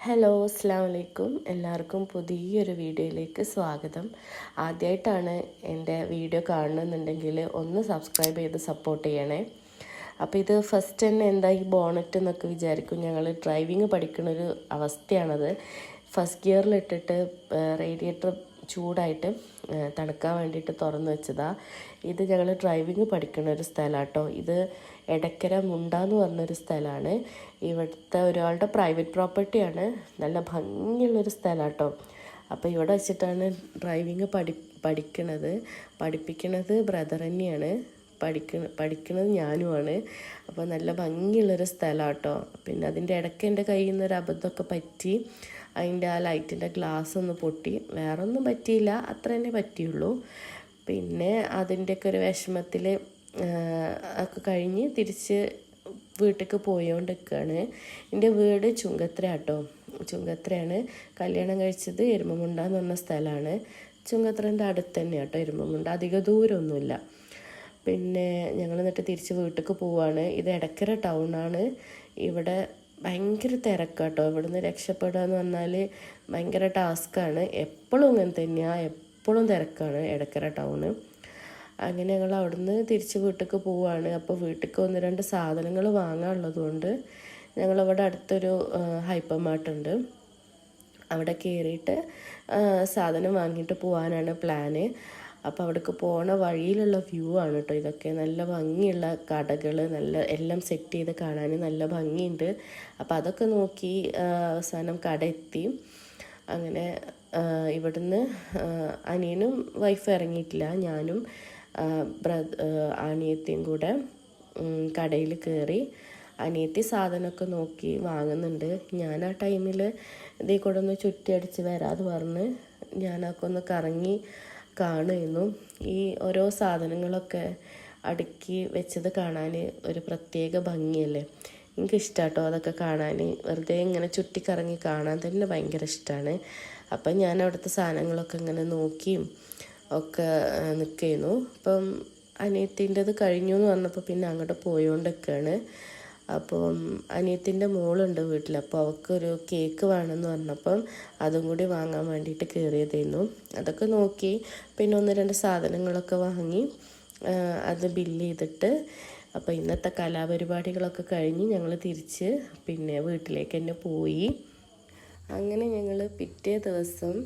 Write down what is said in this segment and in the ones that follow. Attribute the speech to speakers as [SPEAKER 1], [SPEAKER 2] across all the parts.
[SPEAKER 1] Hello, അസ്സാം വലൈക്കും. എല്ലാവർക്കും പുതിയൊരു വീഡിയോയിലേക്ക് സ്വാഗതം. ആദ്യമായിട്ടാണ് എൻ്റെ വീഡിയോ കാണുന്നുണ്ടെങ്കിൽ ഒന്ന് സബ്സ്ക്രൈബ് ചെയ്ത് സപ്പോർട്ട് ചെയ്യണേ. അപ്പോൾ ഇത് ഫസ്റ്റ് തന്നെ എന്താ ഈ ബോണറ്റ് എന്നൊക്കെ വിചാരിക്കും. ഞങ്ങൾ ഡ്രൈവിങ് പഠിക്കുന്നൊരു അവസ്ഥയാണത്. ഫസ്റ്റ് ഗിയറിലിട്ടിട്ട് റേഡിയേറ്റർ ചൂടായിട്ട് തണുക്കാൻ വേണ്ടിയിട്ട് തുറന്ന് വെച്ചതാണ്. ഇത് ഞങ്ങൾ ഡ്രൈവിങ് പഠിക്കുന്ന ഒരു സ്ഥലമാണ് കേട്ടോ. ഇത് എടക്കര മുണ്ട എന്ന് പറഞ്ഞൊരു സ്ഥലമാണ്. ഇവിടുത്തെ ഒരാളുടെ പ്രൈവറ്റ് പ്രോപ്പർട്ടിയാണ്. നല്ല ഭംഗിയുള്ളൊരു സ്ഥലമാണ് കേട്ടോ. അപ്പോൾ ഇവിടെ വെച്ചിട്ടാണ് ഡ്രൈവിങ് പഠിപ്പിക്കണത് ബ്രദർ തന്നെയാണ്. പഠിക്കണത് ഞാനുമാണ്. അപ്പോൾ നല്ല ഭംഗിയുള്ളൊരു സ്ഥലമാണ് കേട്ടോ. പിന്നെ അതിൻ്റെ ഇടയ്ക്ക് എൻ്റെ കയ്യിൽ നിന്നൊരു അബദ്ധമൊക്കെ പറ്റി. അതിൻ്റെ ആ ലൈറ്റിൻ്റെ ഗ്ലാസ് ഒന്ന് പൊട്ടി. വേറെ ഒന്നും പറ്റിയില്ല, അത്ര തന്നെ പറ്റിയുള്ളൂ. പിന്നെ അതിൻ്റെയൊക്കെ ഒരു വിഷമത്തിൽ ഒക്കെ കഴിഞ്ഞ് തിരിച്ച് വീട്ടിലേക്ക് പോയോണ്ടിരിക്കുകയാണ്. എൻ്റെ വീട് ചുങ്കത്ര കേട്ടോ. ചുങ്കത്രയാണ്. കല്യാണം കഴിച്ചത് എരുമമുണ്ട എന്ന് പറഞ്ഞ സ്ഥലമാണ്. ചുങ്കത്രൻ്റെ അടുത്ത് തന്നെ കേട്ടോ എരുമമുണ്ട. അധിക ദൂരമൊന്നുമില്ല. പിന്നെ ഞങ്ങൾ എന്നിട്ട് തിരിച്ച് വീട്ടിലേക്ക് പോവുകയാണ്. ഇത് എടക്കര ടൗണാണ്. ഇവിടെ ഭയങ്കര തിരക്കാട്ടോ. ഇവിടുന്ന് രക്ഷപ്പെടുക എന്ന് പറഞ്ഞാൽ ഭയങ്കര ടാസ്ക്കാണ്. എപ്പോഴും ഇങ്ങനെ തന്നെയാണ്, എപ്പോഴും തിരക്കാണ് എടക്കര ടൗണ്. അങ്ങനെ ഞങ്ങൾ അവിടുന്ന് തിരിച്ച് വീട്ടിലേക്ക് പോവുകയാണ്. അപ്പോൾ വീട്ടിലേക്ക് 1-2 സാധനങ്ങൾ വാങ്ങാനുള്ളത് കൊണ്ട് ഞങ്ങളവിടെ അടുത്തൊരു ഹൈപ്പർ മാർട്ടുണ്ട്. അവിടെ കയറിയിട്ട് സാധനം വാങ്ങിയിട്ട് പോകാനാണ് പ്ലാന്. അപ്പോൾ അവിടേക്ക് പോണ വഴിയിലുള്ള വ്യൂ ആണ് കേട്ടോ ഇതൊക്കെ. നല്ല ഭംഗിയുള്ള കടകൾ, നല്ല എല്ലാം സെറ്റ് ചെയ്ത് കാണാൻ നല്ല ഭംഗിയുണ്ട്. അപ്പോൾ അതൊക്കെ നോക്കി അവസാനം കട എത്തി. അങ്ങനെ ഇവിടുന്ന് അനിയനും വൈഫ് ഇറങ്ങിയിട്ടില്ല. ഞാനും അനിയത്തിയും കൂടെ കടയിൽ കയറി. അനിയത്തി സാധനമൊക്കെ നോക്കി വാങ്ങുന്നുണ്ട്. ഞാൻ ആ ടൈമിൽ ഇതേ കൂടെ ഒന്ന് ചുറ്റി അടിച്ച് വരാതെ പറഞ്ഞ് ഞാനൊക്കെ ഒന്ന് കറങ്ങി കാണുന്നു. ഈ ഓരോ സാധനങ്ങളൊക്കെ അടുക്കി വെച്ചത് കാണാൻ ഒരു പ്രത്യേക ഭംഗിയല്ലേ. എനിക്കിഷ്ടമാട്ടോ അതൊക്കെ കാണാൻ. വെറുതെ ഇങ്ങനെ ചുറ്റിക്കറങ്ങി കാണാൻ തന്നെ ഭയങ്കര ഇഷ്ടമാണ്. അപ്പം ഞാൻ അവിടുത്തെ സാധനങ്ങളൊക്കെ ഇങ്ങനെ നോക്കിയും ഒക്കെ നിൽക്കുന്നു. അപ്പം അനിയത്തിൻ്റെത് കഴിഞ്ഞു എന്ന് പറഞ്ഞപ്പോൾ പിന്നെ അങ്ങോട്ട് പോയോണ്ടൊക്കെയാണ്. അപ്പം അനിയത്തിൻ്റെ മോളുണ്ട് വീട്ടിൽ. അപ്പോൾ അവൾക്കൊരു കേക്ക് വേണമെന്ന് പറഞ്ഞപ്പം അതും കൂടി വാങ്ങാൻ വേണ്ടിയിട്ട് കയറിയതായിരുന്നു. അതൊക്കെ നോക്കി പിന്നെ 1-2 സാധനങ്ങളൊക്കെ വാങ്ങി അത് ബില്ല് ചെയ്തിട്ട് അപ്പോൾ ഇന്നത്തെ കലാപരിപാടികളൊക്കെ കഴിഞ്ഞ് ഞങ്ങൾ തിരിച്ച് പിന്നെ വീട്ടിലേക്ക് തന്നെ പോയി. അങ്ങനെ ഞങ്ങൾ പിറ്റേ ദിവസം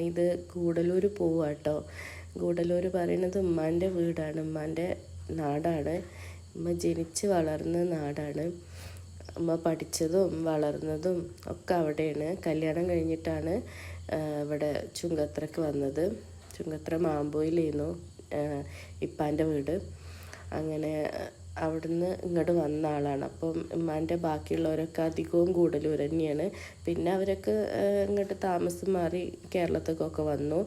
[SPEAKER 1] ഇത് ഗൂഡല്ലൂർ പോവുക കേട്ടോ. ഗൂഡല്ലൂർ പറയുന്നത് ഉമ്മാൻ്റെ വീടാണ്, ഉമ്മാൻ്റെ നാടാണ്. ഉമ്മ ജനിച്ച് വളർന്ന നാടാണ്. ഉമ്മ പഠിച്ചതും വളർന്നതും ഒക്കെ അവിടെയാണ്. കല്യാണം കഴിഞ്ഞിട്ടാണ് ഇവിടെ ചുങ്കത്രക്ക് വന്നത്. ചുങ്കത്ര മാമ്പോയിലായിരുന്നു ഇപ്പാൻ്റെ വീട്. അങ്ങനെ അവിടുന്ന് ഇങ്ങോട്ട് വന്ന ആളാണ്. അപ്പം ഉമ്മാൻ്റെ ബാക്കിയുള്ളവരൊക്കെ അധികവും ഗൂഡല്ലൂർ തന്നെയാണ്. പിന്നെ അവരൊക്കെ ഇങ്ങോട്ട് താമസം മാറി കേരളത്തേക്കൊക്കെ വന്നു.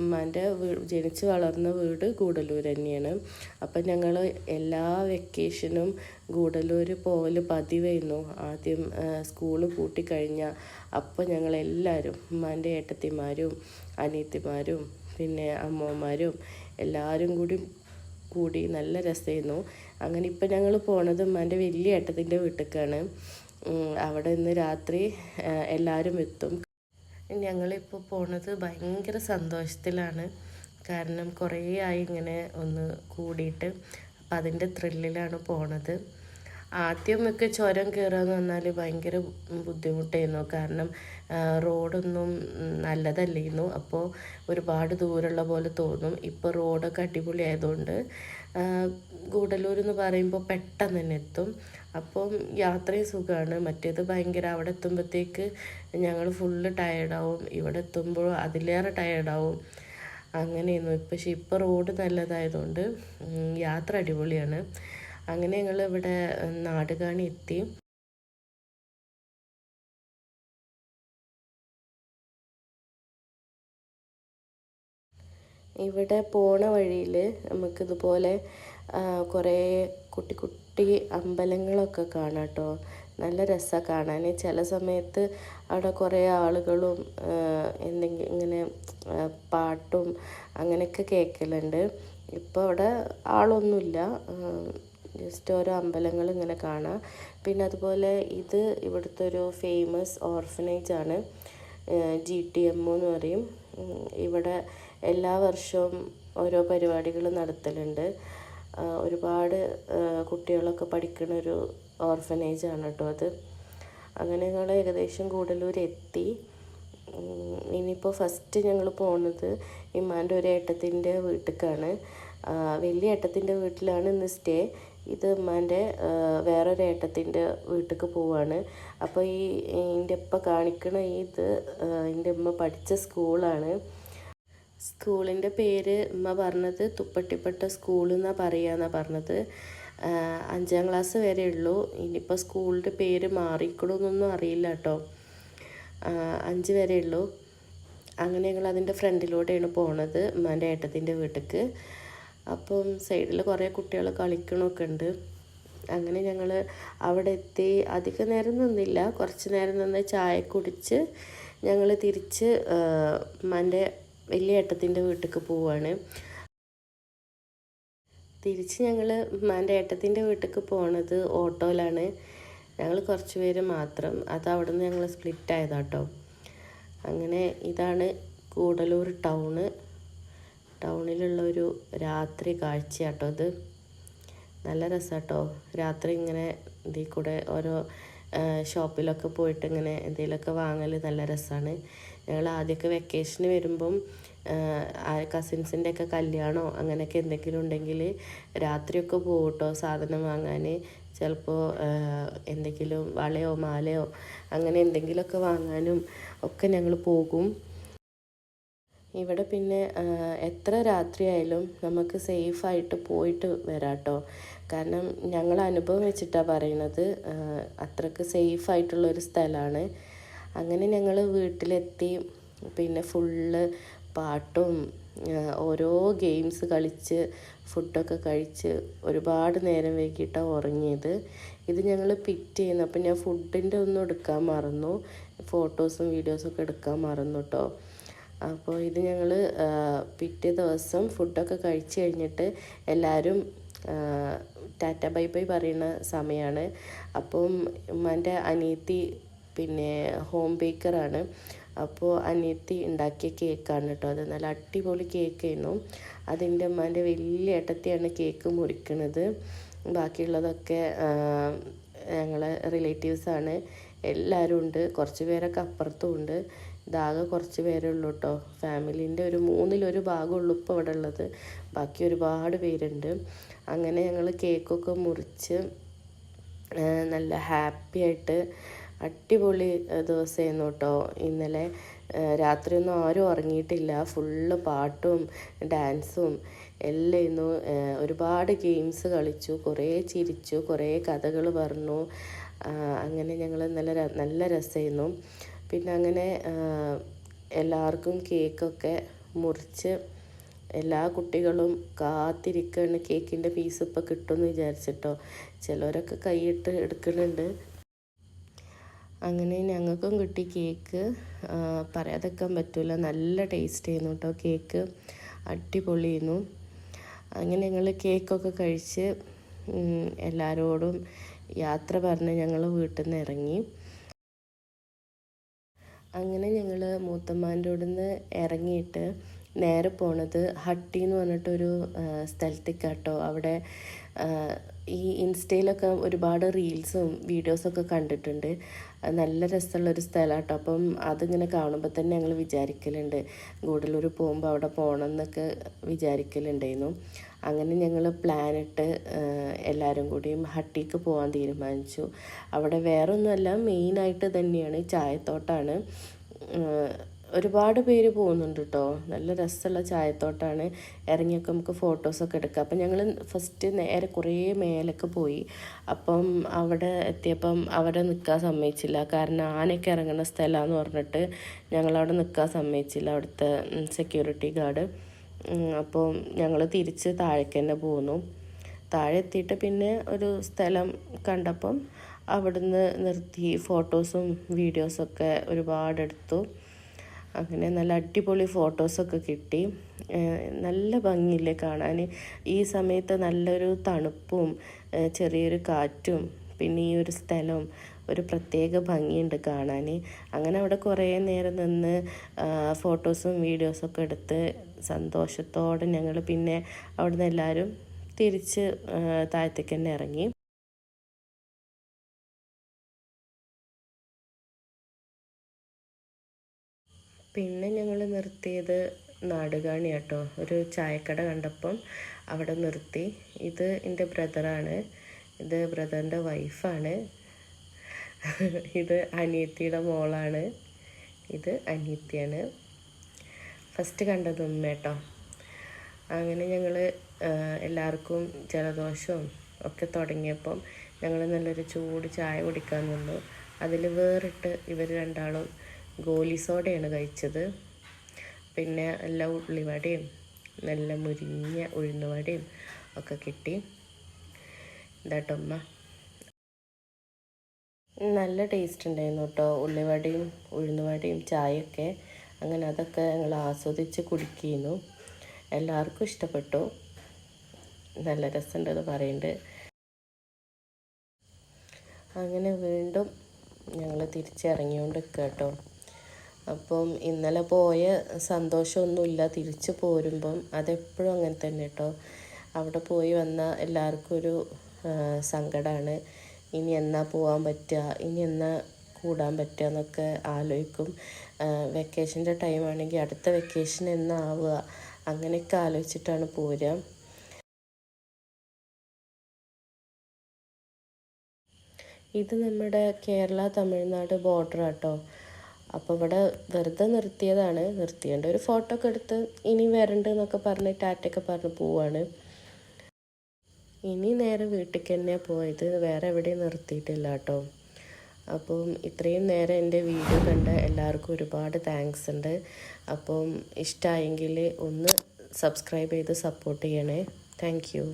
[SPEAKER 1] ഉമ്മാൻ്റെ ജനിച്ച് വളർന്ന വീട് ഗൂഡല്ലൂർ തന്നെയാണ്. അപ്പം ഞങ്ങൾ എല്ലാ വെക്കേഷനും ഗൂഡല്ലൂർ പോകൽ പതിവായിരുന്നു. ആദ്യം സ്കൂള് പൂട്ടിക്കഴിഞ്ഞാൽ അപ്പോൾ ഞങ്ങളെല്ലാവരും ഉമ്മാൻ്റെ ഏട്ടത്തിമാരും അനിയത്തിമാരും പിന്നെ അമ്മമാരും എല്ലാവരും കൂടി നല്ല രസമായിരുന്നു. അങ്ങനെ ഇപ്പം ഞങ്ങൾ പോണത് ഉമ്മാൻ്റെ വലിയ ഏട്ടത്തിൻ്റെ വീട്ടിലേക്കാണ്. അവിടെ ഇന്ന് രാത്രി എല്ലാവരും എത്തും. ഞങ്ങളിപ്പോൾ പോണത് ഭയങ്കര സന്തോഷത്തിലാണ്. കാരണം കുറേ ആയി ഇങ്ങനെ ഒന്ന് കൂടിയിട്ട്. അപ്പം അതിൻ്റെ ത്രില്ലിലാണ് പോണത്. ആദ്യമൊക്കെ ചുരം കയറുകയെന്ന് പറഞ്ഞാൽ ഭയങ്കര ബുദ്ധിമുട്ടായിരുന്നു. കാരണം റോഡൊന്നും നല്ലതല്ലായിരുന്നു. അപ്പോൾ ഒരുപാട് ദൂരമുള്ള പോലെ തോന്നും. ഇപ്പോൾ റോഡൊക്കെ അടിപൊളി ആയതുകൊണ്ട് ഗൂഡല്ലൂർ എന്ന് പറയുമ്പോൾ പെട്ടെന്ന് തന്നെ എത്തും. അപ്പം യാത്രയും സുഖമാണ്. മറ്റേത് ഭയങ്കര അവിടെ എത്തുമ്പോഴത്തേക്ക് ഞങ്ങൾ ഫുള്ള് ടയേർഡാവും. ഇവിടെ എത്തുമ്പോൾ അതിലേറെ ടയേർഡാവും. അങ്ങനെയായിരുന്നു. പക്ഷേ ഇപ്പോൾ റോഡ് നല്ലതായതുകൊണ്ട് യാത്ര അടിപൊളിയാണ്. അങ്ങനെ ഞങ്ങൾ ഇവിടെ നാടുകാണി എത്തി. ഇവിടെ പോണ വഴിയിൽ നമുക്കിതുപോലെ കുറേ കുട്ടി കുട്ടി അമ്പലങ്ങളൊക്കെ കാണാം കേട്ടോ. നല്ല രസമാണ് കാണാൻ. ചില സമയത്ത് അവിടെ കുറേ ആളുകളും എന്തെങ്കിലും ഇങ്ങനെ പാട്ടും അങ്ങനെയൊക്കെ കേൾക്കലുണ്ട്. ഇപ്പോൾ അവിടെ ആളൊന്നുമില്ല. ജസ്റ്റ് ഓരോ അമ്പലങ്ങൾ ഇങ്ങനെ കാണാം. പിന്നെ അതുപോലെ ഇത് ഇവിടുത്തെ ഒരു ഫേമസ് ഓർഫനേജ് ആണ്, GTM എന്ന് പറയും. ഇവിടെ എല്ലാ വർഷവും ഓരോ പരിപാടികൾ നടത്തലുണ്ട്. ഒരുപാട് കുട്ടികളൊക്കെ പഠിക്കുന്ന ഒരു ഓർഫനേജ് ആണ് കേട്ടോ അത്. അങ്ങനെ ഞങ്ങൾ ഏകദേശം ഗൂഡല്ലൂർ എത്തി. ഇനിയിപ്പോൾ ഫസ്റ്റ് ഞങ്ങൾ പോകുന്നത് ഇമ്മാൻ്റെ ഒരു ഏട്ടത്തിൻ്റെ വീട്ടിലേക്കാണ്. വലിയ ഏട്ടത്തിൻ്റെ വീട്ടിലാണ് ഇന്ന് സ്റ്റേ. ഇത് ഉമ്മാൻ്റെ വേറൊരു ഏട്ടത്തിൻ്റെ വീട്ടിലേക്ക് പോവാണ്. അപ്പോൾ എൻ്റെ ഉപ്പ കാണിക്കണ ഇത് എൻ്റെ ഉമ്മ പഠിച്ച സ്കൂളാണ്. സ്കൂളിൻ്റെ പേര് ഉമ്മ പറഞ്ഞത് തുപ്പട്ടിപ്പട്ട സ്കൂൾ എന്നാണ് പറയുകയെന്നാണ് പറഞ്ഞത്. 5ാം ക്ലാസ് വരെ ഉള്ളൂ. ഇനിയിപ്പോൾ സ്കൂളിൻ്റെ പേര് മാറിക്കണമെന്നൊന്നും അറിയില്ല കേട്ടോ. 5 വരെ ഉള്ളൂ. അങ്ങനെ ഞങ്ങൾ അതിൻ്റെ ഫ്രണ്ടിലൂടെയാണ് പോണത് ഉമ്മാൻ്റെ ഏട്ടത്തിൻ്റെ വീട്ടിലേക്ക്. അപ്പം സൈഡിൽ കുറേ കുട്ടികൾ കളിക്കണമൊക്കെ ഉണ്ട്. അങ്ങനെ ഞങ്ങൾ അവിടെ എത്തി. അധികം നേരം നിന്നില്ല, കുറച്ച് നേരം നിന്ന് ചായ കുടിച്ച് ഞങ്ങൾ തിരിച്ച് ഉമ്മാൻ്റെ വലിയ ഏട്ടത്തിൻ്റെ വീട്ടിലേക്ക് പോവുകയാണ്. തിരിച്ച് ഞങ്ങൾ ഉമ്മാൻ്റെ ഏട്ടത്തിൻ്റെ വീട്ടിലേക്ക് പോണത് ഓട്ടോയിലാണ്. ഞങ്ങൾ കുറച്ച് പേര് മാത്രം. അത് അവിടെ നിന്ന് ഞങ്ങൾ സ്പ്ലിറ്റ് ആയതാട്ടോ. അങ്ങനെ ഇതാണ് ഗൂഡല്ലൂർ ടൗണിലുള്ളൊരു രാത്രി കാഴ്ചയാട്ടോ ഇത്. നല്ല രസമാട്ടോ രാത്രി ഇങ്ങനെ ഇതിൽ കൂടെ ഓരോ ഷോപ്പിലൊക്കെ പോയിട്ട് ഇങ്ങനെ എന്തെങ്കിലുമൊക്കെ വാങ്ങൽ നല്ല രസമാണ്. ഞങ്ങൾ ആദ്യമൊക്കെ വെക്കേഷന് വരുമ്പം കസിൻസിൻ്റെയൊക്കെ കല്യാണമോ അങ്ങനെയൊക്കെ എന്തെങ്കിലും ഉണ്ടെങ്കിൽ രാത്രിയൊക്കെ പോകും കേട്ടോ സാധനം വാങ്ങാൻ. ചിലപ്പോൾ എന്തെങ്കിലും വളയോ മാലയോ അങ്ങനെ എന്തെങ്കിലുമൊക്കെ വാങ്ങാനും ഒക്കെ ഞങ്ങൾ പോകും. ഇവിടെ പിന്നെ എത്ര രാത്രിയായാലും നമുക്ക് സേഫായിട്ട് പോയിട്ട് വരാം കേട്ടോ. കാരണം ഞങ്ങൾ അനുഭവം വെച്ചിട്ടാണ് പറയണത്. അത്രയ്ക്ക് സേഫായിട്ടുള്ളൊരു സ്ഥലമാണ്. അങ്ങനെ ഞങ്ങൾ വീട്ടിലെത്തി. പിന്നെ ഫുള്ള് പാട്ടും ഓരോ ഗെയിംസ് കളിച്ച് ഫുഡൊക്കെ കഴിച്ച് ഒരുപാട് നേരം വൈകിട്ടാണ് ഉറങ്ങിയത്. ഇത് ഞങ്ങൾ പിറ്റ് ചെയ്യുന്നു. അപ്പം ഞാൻ ഫുഡിൻ്റെ ഒന്നും എടുക്കാൻ മറന്നു, ഫോട്ടോസും വീഡിയോസൊക്കെ എടുക്കാൻ മറന്നു കേട്ടോ. അപ്പോൾ ഇത് ഞങ്ങൾ പിറ്റേ ദിവസം ഫുഡൊക്കെ കഴിച്ച് കഴിഞ്ഞിട്ട് എല്ലാവരും ടാറ്റ ബൈ ബൈ പറയുന്ന സമയമാണ്. അപ്പം ഉമ്മാൻ്റെ അനിയത്തി പിന്നെ ഹോം ബേക്കറാണ്. അപ്പോൾ അനിയത്തി ഉണ്ടാക്കിയ കേക്കാണ് കേട്ടോ. അത് നല്ല അടിപൊളി കേക്കായിരുന്നു. അതിൻ്റെ ഉമ്മാൻ്റെ വലിയ ഏട്ടത്തിയാണ് കേക്ക് മുറിക്കുന്നത്. ബാക്കിയുള്ളതൊക്കെ ഞങ്ങളെ റിലേറ്റീവ്സാണ്. എല്ലാവരും ഉണ്ട്. കുറച്ച് പേരൊക്കെ അപ്പുറത്തും ഉണ്ട്. ഇതാകെ കുറച്ച് പേരേ ഉള്ളൂ കേട്ടോ. ഫാമിലീൻ്റെ ഒരു 1/3 ഭാഗമുള്ളൂ ഇപ്പോൾ ഇവിടെ ഉള്ളത്. ബാക്കി ഒരുപാട് പേരുണ്ട്. അങ്ങനെ ഞങ്ങൾ കേക്കൊക്കെ മുറിച്ച് നല്ല ഹാപ്പി ആയിട്ട് അടിപൊളി ദിവസമായിരുന്നു കേട്ടോ. ഇന്നലെ രാത്രിയൊന്നും ആരും ഉറങ്ങിയിട്ടില്ല. ഫുള്ള് പാട്ടും ഡാൻസും എല്ലാം ആയിരുന്നു. ഒരുപാട് ഗെയിംസ് കളിച്ചു, കുറേ ചിരിച്ചു, കുറേ കഥകൾ പറഞ്ഞു. അങ്ങനെ ഞങ്ങൾ നല്ല രസമായിരുന്നു. പിന്നെ അങ്ങനെ എല്ലാവർക്കും കേക്കൊക്കെ മുറിച്ച് എല്ലാ കുട്ടികളും കാത്തിരിക്കുകയാണ് കേക്കിൻ്റെ പീസ് ഇപ്പോൾ കിട്ടുമെന്ന് വിചാരിച്ചിട്ടോ. ചിലവരൊക്കെ കൈയിട്ട് എടുക്കുന്നുണ്ട്. അങ്ങനെ ഞങ്ങൾക്കും കിട്ടി കേക്ക്. പറയാതെക്കാൻ പറ്റില്ല, നല്ല ടേസ്റ്റ് ചെയ്യുന്നു കേട്ടോ. കേക്ക് അടിപൊളിയായിരുന്നു. അങ്ങനെ ഞങ്ങൾ കേക്കൊക്കെ കഴിച്ച് എല്ലാവരോടും യാത്ര പറഞ്ഞ് ഞങ്ങൾ വീട്ടിൽ നിന്ന് ഇറങ്ങി. അങ്ങനെ ഞങ്ങൾ മൂത്തമ്മാൻ്റെ അവിടെ നിന്ന് ഇറങ്ങിയിട്ട് നേരെ പോണത് ഹട്ടി എന്ന് പറഞ്ഞിട്ടൊരു സ്ഥലത്തേക്കാട്ടോ. അവിടെ ഈ ഇൻസ്റ്റയിലൊക്കെ ഒരുപാട് റീൽസും വീഡിയോസൊക്കെ കണ്ടിട്ടുണ്ട്. നല്ല രസമുള്ളൊരു സ്ഥലമാണ് കേട്ടോ. അപ്പം അതിങ്ങനെ കാണുമ്പോൾ തന്നെ ഞങ്ങൾ വിചാരിക്കലുണ്ട് ഗൂഡല്ലൂർ പോകുമ്പോൾ അവിടെ പോകണം എന്നൊക്കെ വിചാരിക്കലുണ്ടായിരുന്നു. അങ്ങനെ ഞങ്ങൾ പ്ലാനിട്ട് എല്ലാവരും കൂടിയും ഹട്ടിക്ക് പോകാൻ തീരുമാനിച്ചു. അവിടെ വേറെ ഒന്നുമല്ല, മെയിനായിട്ട് തന്നെയാണ് ചായത്തോട്ടാണ്. ഒരുപാട് പേര് പോകുന്നുണ്ട് കേട്ടോ. നല്ല രസമുള്ള ചായത്തോട്ടാണ്. ഇറങ്ങിയൊക്കെ നമുക്ക് ഫോട്ടോസൊക്കെ എടുക്കാം. അപ്പം ഞങ്ങൾ ഫസ്റ്റ് നേരെ കുറേ മേലൊക്കെ പോയി. അപ്പം അവിടെ എത്തിയപ്പം അവിടെ നിൽക്കാൻ സമ്മതിച്ചില്ല. കാരണം ആനയൊക്കെ ഇറങ്ങുന്ന സ്ഥലമാണെന്ന് പറഞ്ഞിട്ട് ഞങ്ങളവിടെ നിൽക്കാൻ സമ്മതിച്ചില്ല അവിടുത്തെ സെക്യൂരിറ്റി ഗാർഡ്. അപ്പോൾ ഞങ്ങൾ തിരിച്ച് താഴേക്ക് തന്നെ പോന്നു. താഴെ എത്തിയിട്ട് പിന്നെ ഒരു സ്ഥലം കണ്ടപ്പം അവിടുന്ന് നിർത്തി ഫോട്ടോസും വീഡിയോസൊക്കെ ഒരുപാടെടുത്തു. അങ്ങനെ നല്ല അടിപൊളി ഫോട്ടോസൊക്കെ കിട്ടി. നല്ല ഭംഗിയില്ലേ കാണാൻ. ഈ സമയത്ത് നല്ലൊരു തണുപ്പും ചെറിയൊരു കാറ്റും പിന്നെ ഈ ഒരു സ്ഥലം ഒരു പ്രത്യേക ഭംഗിയുണ്ട് കാണാൻ. അങ്ങനെ അവിടെ കുറേ നേരം നിന്ന് ഫോട്ടോസും വീഡിയോസൊക്കെ എടുത്ത് സന്തോഷത്തോടെ ഞങ്ങൾ പിന്നെ അവിടുന്ന് എല്ലാവരും തിരിച്ച് താഴത്തേക്ക് തന്നെ ഇറങ്ങി. പിന്നെ ഞങ്ങൾ നിർത്തിയത് നാടുകാണി കേട്ടോ. ഒരു ചായക്കട കണ്ടപ്പം അവിടെ നിർത്തി. ഇത് എൻ്റെ ബ്രദറാണ്, ഇത് ബ്രദറിൻ്റെ വൈഫാണ്, ഇത് അനിയത്തിയുടെ മോളാണ്, ഇത് അനിയത്തിയാണ്. ഫസ്റ്റ് കണ്ടത് ഉമ്മ കേട്ടോ. അങ്ങനെ ഞങ്ങൾ എല്ലാവർക്കും ജലദോഷവും ഒക്കെ തുടങ്ങിയപ്പം ഞങ്ങൾ നല്ലൊരു ചൂട് ചായ കുടിക്കാൻ നിന്നു. അതിൽ വേറിട്ട് ഇവർ രണ്ടാളും ഗോലി സോഡയാണ് കഴിച്ചത്. പിന്നെ നല്ല ഉള്ളിവടയും നല്ല മുരിഞ്ഞ ഉഴുന്നുവടയും ഒക്കെ കിട്ടി. ഇതാട്ടമ്മ നല്ല ടേസ്റ്റ് ഉണ്ടായിരുന്നു കേട്ടോ, ഉള്ളിവടയും ഉഴുന്നുവടയും ചായയൊക്കെ. അങ്ങനെ അതൊക്കെ ഞങ്ങൾ ആസ്വദിച്ച് കുടിക്കുന്നു. എല്ലാവർക്കും ഇഷ്ടപ്പെട്ടു, നല്ല രസമുണ്ടെന്ന് പറയുന്നുണ്ട്. അങ്ങനെ വീണ്ടും ഞങ്ങൾ തിരിച്ചിറങ്ങിക്കൊണ്ട് നിൽക്കുക കേട്ടോ. അപ്പം ഇന്നലെ പോയ സന്തോഷമൊന്നുമില്ല തിരിച്ച് പോരുമ്പം. അതെപ്പോഴും അങ്ങനെ തന്നെ കേട്ടോ. അവിടെ പോയി വന്നാൽ എല്ലാവർക്കും ഒരു സങ്കടമാണ്. ഇനി എന്നാ പോകാൻ പറ്റുക, ഇനി എന്നാ കൂടാൻ പറ്റുക എന്നൊക്കെ ആലോചിക്കും. വെക്കേഷൻ്റെ ടൈമാണെങ്കിൽ അടുത്ത വെക്കേഷൻ എന്നാവുക അങ്ങനെയൊക്കെ ആലോചിച്ചിട്ടാണ് പോരുക. ഇത് നമ്മുടെ കേരള തമിഴ്നാട് ബോർഡർ കേട്ടോ. അപ്പോൾ ഇവിടെ വെറുതെ നിർത്തിയതാണ്. നിർത്തിയേണ്ട ഒരു ഫോട്ടോ ഒക്കെ എടുത്ത് ഇനി വരണ്ട് എന്നൊക്കെ പറഞ്ഞ് ടാറ്റയൊക്കെ പറഞ്ഞ് പോവാണ്. ഇനി നേരെ വീട്ടിലേക്ക് തന്നെ പോയത്, വേറെ എവിടെയും നിർത്തിയിട്ടില്ല കേട്ടോ. അപ്പം ഇത്രയും നേരം എൻ്റെ വീഡിയോ കണ്ട എല്ലാവർക്കും ഒരുപാട് താങ്ക്സ് ഉണ്ട്. അപ്പം ഇഷ്ടമായെങ്കിൽ ഒന്ന് സബ്സ്ക്രൈബ് ചെയ്ത് സപ്പോർട്ട് ചെയ്യണേ. Thank you.